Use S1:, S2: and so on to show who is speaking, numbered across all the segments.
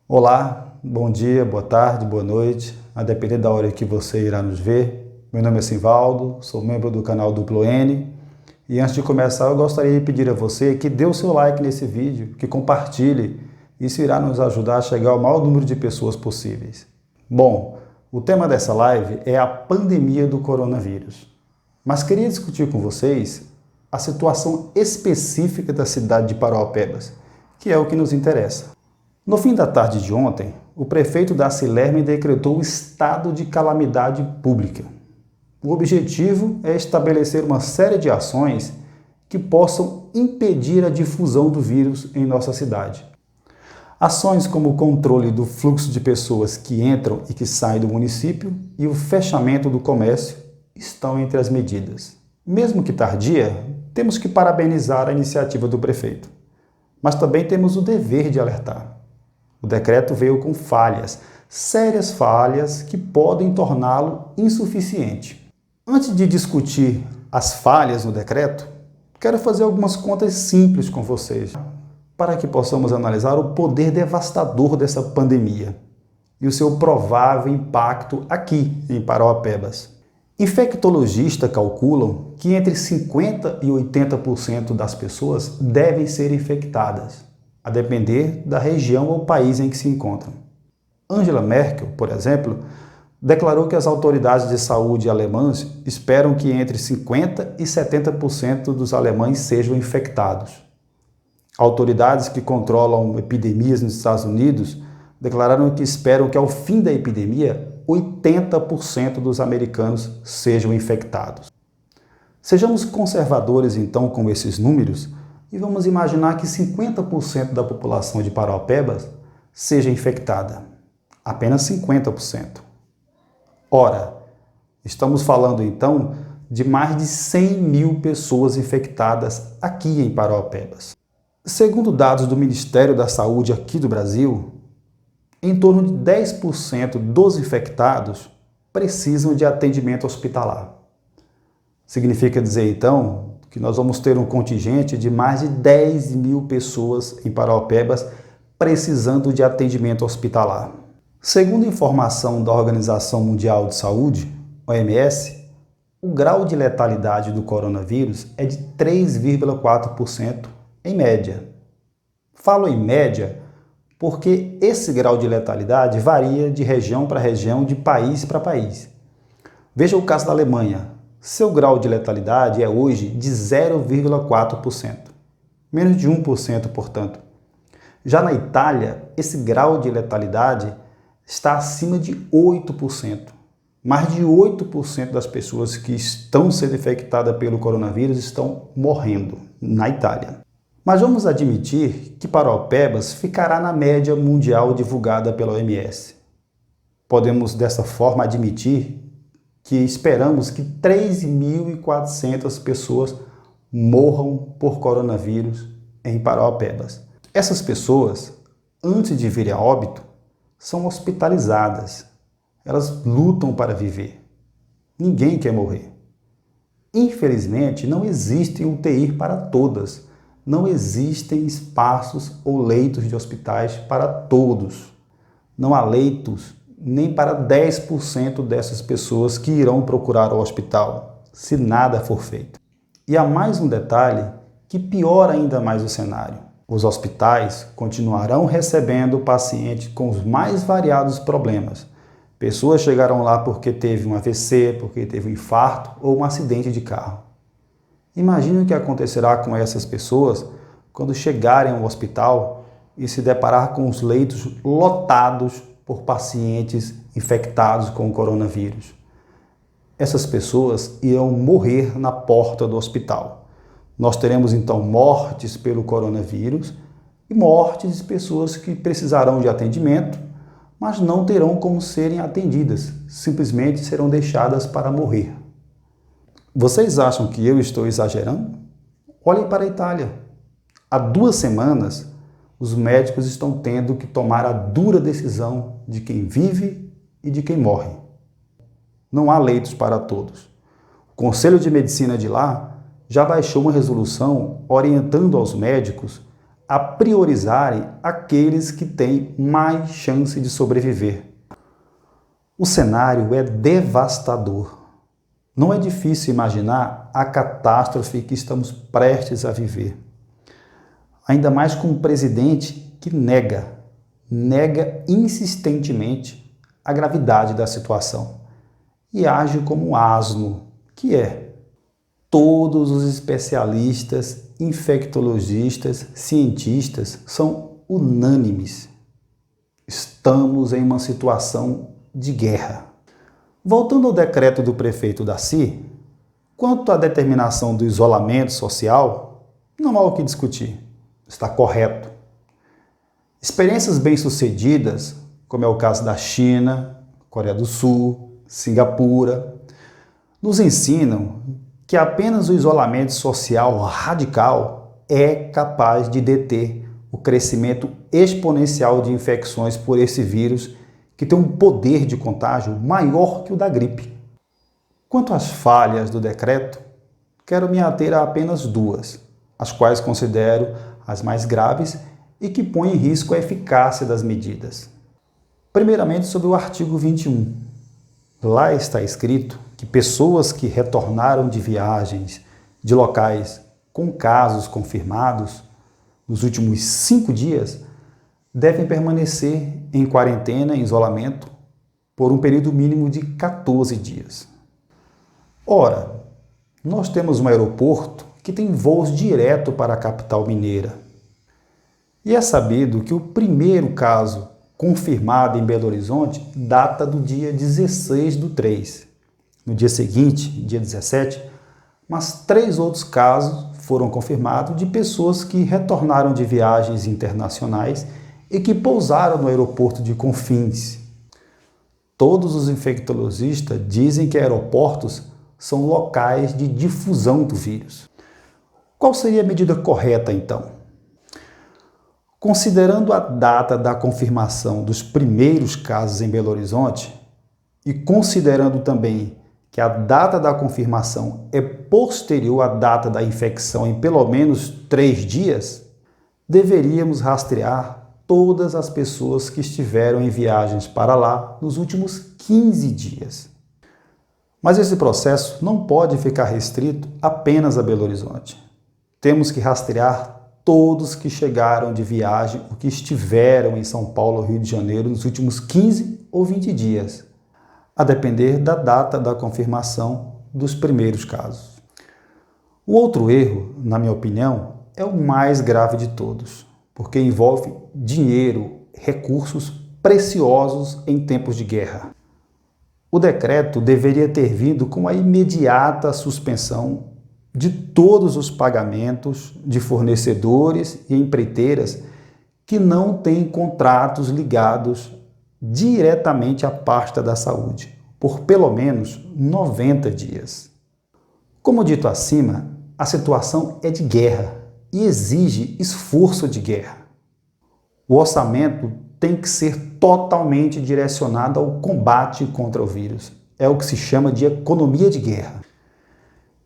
S1: Olá, bom dia, boa tarde, boa noite, a depender da hora que você irá nos ver. Meu nome é Simvaldo, sou membro do canal Duplo N e antes de começar eu gostaria de pedir a você que dê o seu like nesse vídeo, que compartilhe, isso irá nos ajudar a chegar ao maior número de pessoas possíveis. Bom, o tema dessa live é a pandemia do coronavírus, mas queria discutir com vocês a situação específica da cidade de Parauapebas, que é o que nos interessa. No fim da tarde de ontem, o prefeito Darcy Lerme decretou o estado de calamidade pública. O objetivo é estabelecer uma série de ações que possam impedir a difusão do vírus em nossa cidade. Ações como o controle do fluxo de pessoas que entram e que saem do município e o fechamento do comércio estão entre as medidas. Mesmo que tardia, temos que parabenizar a iniciativa do prefeito, mas também temos o dever de alertar. O decreto veio com falhas, sérias falhas que podem torná-lo insuficiente. Antes de discutir as falhas no decreto, quero fazer algumas contas simples com vocês, para que possamos analisar o poder devastador dessa pandemia e o seu provável impacto aqui em Parauapebas. Infectologistas calculam que entre 50% e 80% das pessoas devem ser infectadas, a depender da região ou país em que se encontram. Angela Merkel, por exemplo, declarou que as autoridades de saúde alemãs esperam que entre 50% e 70% dos alemães sejam infectados. Autoridades que controlam epidemias nos Estados Unidos declararam que esperam que ao fim da epidemia, 80% dos americanos sejam infectados. Sejamos conservadores então com esses números e vamos imaginar que 50% da população de Parauapebas seja infectada. Apenas 50%. Ora, estamos falando então de mais de 100 mil pessoas infectadas aqui em Parauapebas. Segundo dados do Ministério da Saúde aqui do Brasil, em torno de 10% dos infectados precisam de atendimento hospitalar. Significa dizer então que nós vamos ter um contingente de mais de 10 mil pessoas em Parauapebas precisando de atendimento hospitalar. Segundo informação da Organização Mundial de Saúde, OMS, o grau de letalidade do coronavírus é de 3,4% em média. Falo em média porque esse grau de letalidade varia de região para região, de país para país. Veja o caso da Alemanha. Seu grau de letalidade é hoje de 0,4%, menos de 1%, portanto. Já na Itália, esse grau de letalidade está acima de 8%. Mais de 8% das pessoas que estão sendo infectadas pelo coronavírus estão morrendo na Itália. Mas vamos admitir que Parauapebas ficará na média mundial divulgada pela OMS. Podemos, dessa forma, admitir que esperamos que 3.400 pessoas morram por coronavírus em Parauapebas. Essas pessoas, antes de virem a óbito, são hospitalizadas. Elas lutam para viver. Ninguém quer morrer. Infelizmente, não existe UTI para todas. Não existem espaços ou leitos de hospitais para todos. Não há leitos nem para 10% dessas pessoas que irão procurar o hospital, se nada for feito. E há mais um detalhe que piora ainda mais o cenário. Os hospitais continuarão recebendo pacientes com os mais variados problemas. Pessoas chegarão lá porque teve um AVC, porque teve um infarto ou um acidente de carro. Imagine o que acontecerá com essas pessoas quando chegarem ao hospital e se deparar com os leitos lotados por pacientes infectados com o coronavírus. Essas pessoas irão morrer na porta do hospital. Nós teremos então mortes pelo coronavírus e mortes de pessoas que precisarão de atendimento, mas não terão como serem atendidas, simplesmente serão deixadas para morrer. Vocês acham que eu estou exagerando? Olhem para a Itália. Há 2 semanas, os médicos estão tendo que tomar a dura decisão de quem vive e de quem morre. Não há leitos para todos. O Conselho de Medicina de lá já baixou uma resolução orientando aos médicos a priorizarem aqueles que têm mais chance de sobreviver. O cenário é devastador. Não é difícil imaginar a catástrofe que estamos prestes a viver. Ainda mais com um presidente que nega insistentemente a gravidade da situação e age como um asno, que é. Todos os especialistas, infectologistas, cientistas são unânimes. Estamos em uma situação de guerra. Voltando ao decreto do prefeito Daci, quanto à determinação do isolamento social, não há o que discutir. Está correto. Experiências bem-sucedidas, como é o caso da China, Coreia do Sul, Singapura, nos ensinam que apenas o isolamento social radical é capaz de deter o crescimento exponencial de infecções por esse vírus que tem um poder de contágio maior que o da gripe. Quanto às falhas do decreto, quero me ater a apenas duas, as quais considero as mais graves e que põem em risco a eficácia das medidas. Primeiramente, sobre o artigo 21. Lá está escrito que pessoas que retornaram de viagens de locais com casos confirmados nos últimos 5 dias devem permanecer em quarentena, em isolamento, por um período mínimo de 14 dias. Ora, nós temos um aeroporto que tem voos direto para a capital mineira. E é sabido que o primeiro caso confirmado em Belo Horizonte data do dia 16/3. No dia seguinte, dia 17, mas 3 outros casos foram confirmados de pessoas que retornaram de viagens internacionais e que pousaram no aeroporto de Confins. Todos os infectologistas dizem que aeroportos são locais de difusão do vírus. Qual seria a medida correta, então? Considerando a data da confirmação dos primeiros casos em Belo Horizonte e considerando também que a data da confirmação é posterior à data da infecção em pelo menos 3 dias, deveríamos rastrear todas as pessoas que estiveram em viagens para lá nos últimos 15 dias. Mas esse processo não pode ficar restrito apenas a Belo Horizonte. Temos que rastrear todos que chegaram de viagem ou que estiveram em São Paulo ou Rio de Janeiro nos últimos 15 ou 20 dias, a depender da data da confirmação dos primeiros casos. O outro erro, na minha opinião, é o mais grave de todos, porque envolve dinheiro, recursos preciosos em tempos de guerra. O decreto deveria ter vindo com a imediata suspensão de todos os pagamentos de fornecedores e empreiteiras que não têm contratos ligados diretamente à pasta da saúde, por pelo menos 90 dias. Como dito acima, a situação é de guerra e exige esforço de guerra. O orçamento tem que ser totalmente direcionado ao combate contra o vírus. É o que se chama de economia de guerra.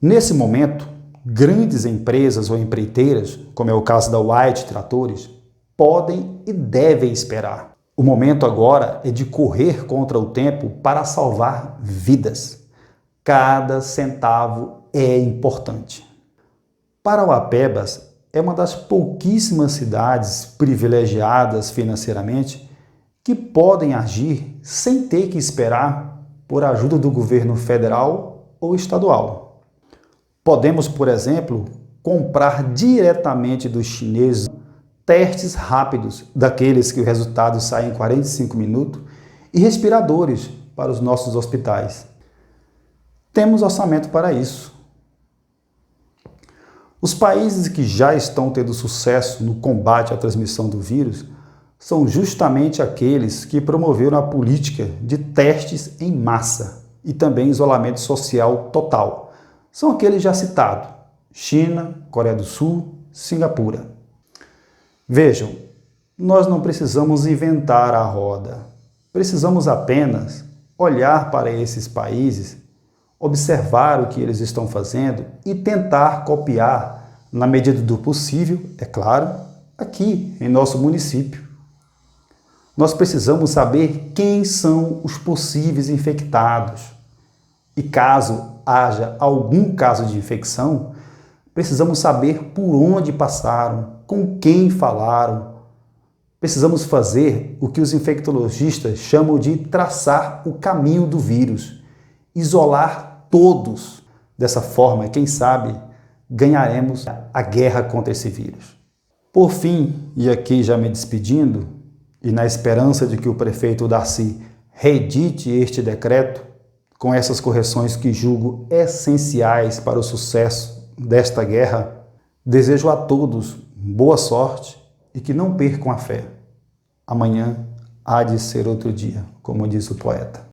S1: Nesse momento, grandes empresas ou empreiteiras, como é o caso da White Tratores, podem e devem esperar. O momento agora é de correr contra o tempo para salvar vidas. Cada centavo é importante. Parauapebas é uma das pouquíssimas cidades privilegiadas financeiramente que podem agir sem ter que esperar por ajuda do governo federal ou estadual. Podemos, por exemplo, comprar diretamente dos chineses testes rápidos, daqueles que o resultado sai em 45 minutos, e respiradores para os nossos hospitais. Temos orçamento para isso. Os países que já estão tendo sucesso no combate à transmissão do vírus são justamente aqueles que promoveram a política de testes em massa e também isolamento social total. São aqueles já citados: China, Coreia do Sul, Singapura. Vejam, nós não precisamos inventar a roda. Precisamos apenas olhar para esses países, observar o que eles estão fazendo e tentar copiar, na medida do possível, é claro, aqui em nosso município. Nós precisamos saber quem são os possíveis infectados. E caso haja algum caso de infecção, precisamos saber por onde passaram, com quem falaram. Precisamos fazer o que os infectologistas chamam de traçar o caminho do vírus, isolar todos. Dessa forma, quem sabe, ganharemos a guerra contra esse vírus. Por fim, e aqui já me despedindo, e na esperança de que o prefeito Darcy reedite este decreto, com essas correções que julgo essenciais para o sucesso desta guerra, desejo a todos boa sorte e que não percam a fé. Amanhã há de ser outro dia, como diz o poeta.